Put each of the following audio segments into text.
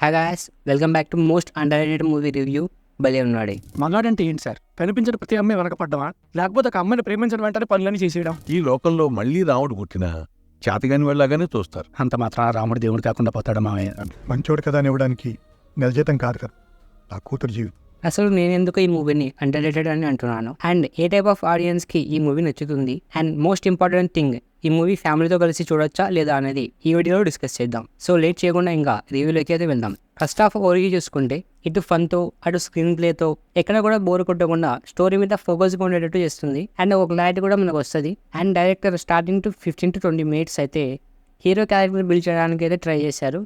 Hi guys, welcome back to most underrated movie review భలే ఉన్నాడే. మగాడంటే ఏంటి సార్? కనిపించిన ప్రతి అమ్మాయి వెనకపడ్డమా, లేకపోతే ఒక అమ్మాయిని ప్రేమించడం వెంటనే పనులన్నీ చేసేయడం? ఈ లోకంలో మళ్ళీ రాముడు పుట్టిన చాతగాని వెళ్ళగానే చూస్తారు. అంత మాత్రం రాముడు దేవుడు కాకుండా పోతాడు మావయ్య. మంచోడు కదా అని ఇవ్వడానికి నెల జీతం కాదు కదా, నా కూతురు జీవితం. అసలు నేను ఎందుకు ఈ మూవీని అండర్రేటెడ్ అని అంటున్నాను, and A type of audience కి ఈ మూవీ నచ్చుతుంది, అండ్ మోస్ట్ ఇంపార్టెంట్ థింగ్, ఈ మూవీ ఫ్యామిలీతో కలిసి చూడొచ్చా లేదా అనేది ఈ వీడియోలో డిస్కస్ చేద్దాం. సో లేట్ చేయకుండా ఇంకా రివ్యూలోకి అయితే వెళ్దాం. ఫస్ట్ హాఫ్ ఓరిగి చూసుకుంటే ఇటు ఫన్తో అటు స్క్రీన్ ప్లేతో ఎక్కడ కూడా బోర్ కొట్టకుండా స్టోరీ మీద ఫోకస్గా ఉండేటట్టు చేస్తుంది, అండ్ ఒక క్లారిటీ కూడా మనకు వస్తుంది. And director starting to 15 to 20 minutes అయితే హీరో క్యారెక్టర్ బిల్డ్ చేయడానికి అయితే ట్రై చేశారు.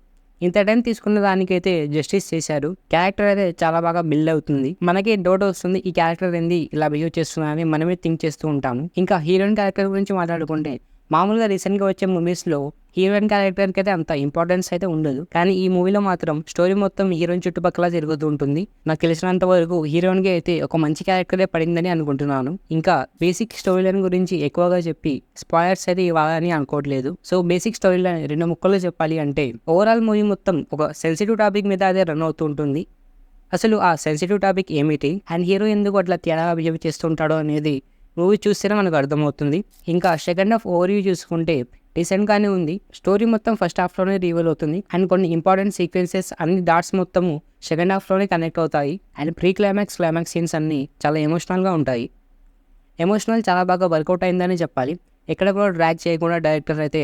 ఇంత టైం తీసుకున్న దానికైతే జస్టిస్ చేశారు. క్యారెక్టర్ అయితే చాలా బాగా బిల్డ్ అవుతుంది. మనకి డౌట్ వస్తుంది, ఈ క్యారెక్టర్ ఏంది ఇలా బిహేవ్ చేస్తున్నా అని మనమే థింక్ చేస్తూ ఉంటాము. ఇంకా హీరోయిన్ క్యారెక్టర్ గురించి మాట్లాడుకుంటే మామూలుగా రీసెంట్గా వచ్చే మూవీస్లో హీరోయిన్ క్యారెక్టర్కి అయితే అంత ఇంపార్టెన్స్ అయితే ఉండదు, కానీ ఈ మూవీలో మాత్రం స్టోరీ మొత్తం హీరోయిన్ చుట్టుపక్కల తిరుగుతూ ఉంటుంది. నాకు తెలిసినంత వరకు హీరోయిన్కి అయితే ఒక మంచి క్యారెక్టరే పడిందని అనుకుంటున్నాను. ఇంకా బేసిక్ స్టోరీ లైన్ గురించి ఎక్కువగా చెప్పి స్పాయిలర్స్ అయితే ఇవ్వాలని అనుకోవట్లేదు. సో బేసిక్ స్టోరీ లైన్ 2 ముక్కలు చెప్పాలి అంటే, ఓవరాల్ మూవీ మొత్తం ఒక సెన్సిటివ్ టాపిక్ మీద అదే రన్ అవుతూ ఉంటుంది. అసలు ఆ సెన్సిటివ్ టాపిక్ ఏమిటి, అండ్ హీరో ఎందుకు అట్లా తేడా బిహేవ్ చేస్తుంటాడో అనేది మూవీ చూస్తేనే మనకు అర్థమవుతుంది. ఇంకా సెకండ్ హాఫ్ ఓవర్వ్యూ చూసుకుంటే రీసెంట్గానే ఉంది. స్టోరీ మొత్తం ఫస్ట్ హాఫ్లోనే రివీల్ అవుతుంది, అండ్ కొన్ని ఇంపార్టెంట్ సీక్వెన్సెస్ అన్ని డాట్స్ మొత్తము సెకండ్ హాఫ్లోనే కనెక్ట్ అవుతాయి. అండ్ క్లైమాక్స్ సీన్స్ అన్ని చాలా ఎమోషనల్గా ఉంటాయి. ఎమోషనల్ చాలా బాగా వర్కౌట్ అయిందని చెప్పాలి. ఎక్కడ కూడా డ్రాగ్ చేయకుండా డైరెక్టర్ అయితే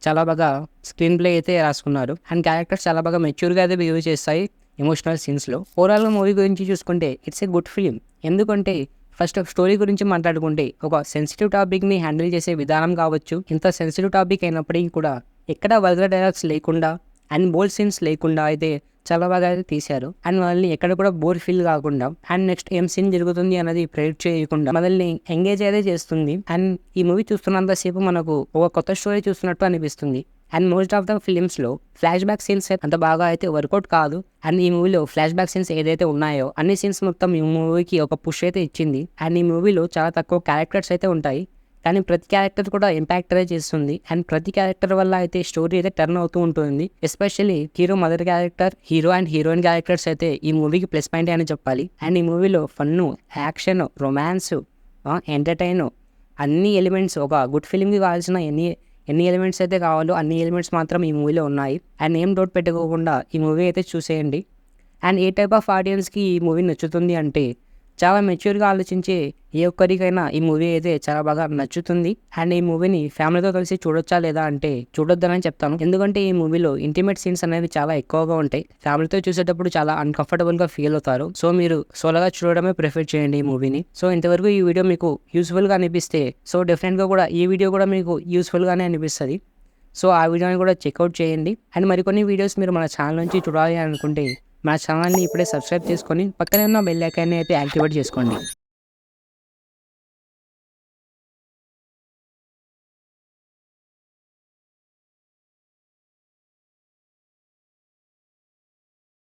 చాలా బాగా స్క్రీన్ ప్లే అయితే రాసుకున్నారు, అండ్ క్యారెక్టర్స్ చాలా బాగా మెచ్యూర్గా అయితే బిహేవ్ చేస్తాయి ఎమోషనల్ సీన్స్లో. ఓవరాల్గా మూవీ గురించి చూసుకుంటే ఇట్స్ ఏ గుడ్ ఫిలిం. ఎందుకంటే ఫస్ట్ స్టోరీ గురించి మాట్లాడుకుంటే ఒక సెన్సిటివ్ టాపిక్ని హ్యాండిల్ చేసే విధానం కావచ్చు, ఇంత సెన్సిటివ్ టాపిక్ అయినప్పటికీ కూడా ఎక్కడ వల్గర్ డైలాగ్స్ లేకుండా అండ్ బోల్డ్ సీన్స్ లేకుండా అయితే చాలా బాగా అయితే తీశారు. అండ్ మనల్ని ఎక్కడ కూడా బోర్ ఫీల్ కాకుండా అండ్ నెక్స్ట్ ఏం సీన్ జరుగుతుంది అనేది ప్రెడిక్ట్ చేయకుండా మనల్ని ఎంగేజ్ అయితే చేస్తుంది. అండ్ ఈ మూవీ చూస్తున్నంతసేపు మనకు ఒక కొత్త స్టోరీ చూస్తున్నట్టు అనిపిస్తుంది. అండ్ మోస్ట్ ఆఫ్ ద ఫిలిమ్స్లో ఫ్లాష్ బ్యాక్ సీన్స్ అంత బాగా అయితే వర్కౌట్ కాదు, అండ్ ఈ మూవీలో ఫ్లాష్ బ్యాక్ సీన్స్ ఏదైతే ఉన్నాయో అన్ని సీన్స్ మొత్తం ఈ మూవీకి ఒక పుష్ అయితే ఇచ్చింది. అండ్ ఈ మూవీలో చాలా తక్కువ క్యారెక్టర్స్ అయితే ఉంటాయి, కానీ ప్రతి క్యారెక్టర్ కూడా ఇంపాక్ట్ అయితే చేస్తుంది. అండ్ ప్రతి క్యారెక్టర్ వల్ల అయితే స్టోరీ అయితే టర్న్ అవుతూ ఉంటుంది. Especially hero mother character, hero and heroine characters అయితే ఈ మూవీకి ప్లస్ పాయింట్ అని చెప్పాలి. అండ్ ఈ మూవీలో ఫన్ను, యాక్షన్, రొమాన్స్, ఎంటర్టైన్ అన్ని ఎలిమెంట్స్, ఒక గుడ్ ఫిలింకి కావాల్సిన ఎన్ని ఎలిమెంట్స్ అయితే కావాలో అన్ని ఎలిమెంట్స్ మాత్రం ఈ మూవీలో ఉన్నాయి. అండ్ ఏం డౌట్ పెట్టుకోకుండా ఈ మూవీ అయితే చూసేయండి. అండ్ ఏ టైప్ ఆఫ్ ఆడియన్స్కి ఈ మూవీ నచ్చుతుంది అంటే, చాలా మెచ్యూర్గా ఆలోచించే ఏ ఒక్కరికైనా ఈ మూవీ అయితే చాలా బాగా నచ్చుతుంది. అండ్ ఈ మూవీని ఫ్యామిలీతో కలిసి చూడొచ్చా లేదా అంటే చూడొద్దని చెప్తాను, ఎందుకంటే ఈ మూవీలో ఇంటిమేట్ సీన్స్ అనేవి చాలా ఎక్కువగా ఉంటాయి. ఫ్యామిలీతో చూసేటప్పుడు చాలా అన్కంఫర్టబుల్గా ఫీల్ అవుతారు. సో మీరు సోలోగా చూడడమే ప్రిఫర్ చేయండి ఈ మూవీని. సో ఇంతవరకు ఈ వీడియో మీకు యూస్ఫుల్గా అనిపిస్తే సో డెఫినెట్గా కూడా ఈ వీడియో కూడా మీకు యూస్ఫుల్గానే అనిపిస్తుంది. సో ఆ వీడియోని కూడా చెక్అవుట్ చేయండి. అండ్ మరికొన్ని వీడియోస్ మీరు మన ఛానల్ నుంచి చూడాలి అనుకుంటే మన ఛానల్ని ఇప్పుడే సబ్స్క్రైబ్ చేసుకొని పక్కనే ఉన్న బెల్ ఐకాన్ని అయితే యాక్టివేట్ చేసుకోండి.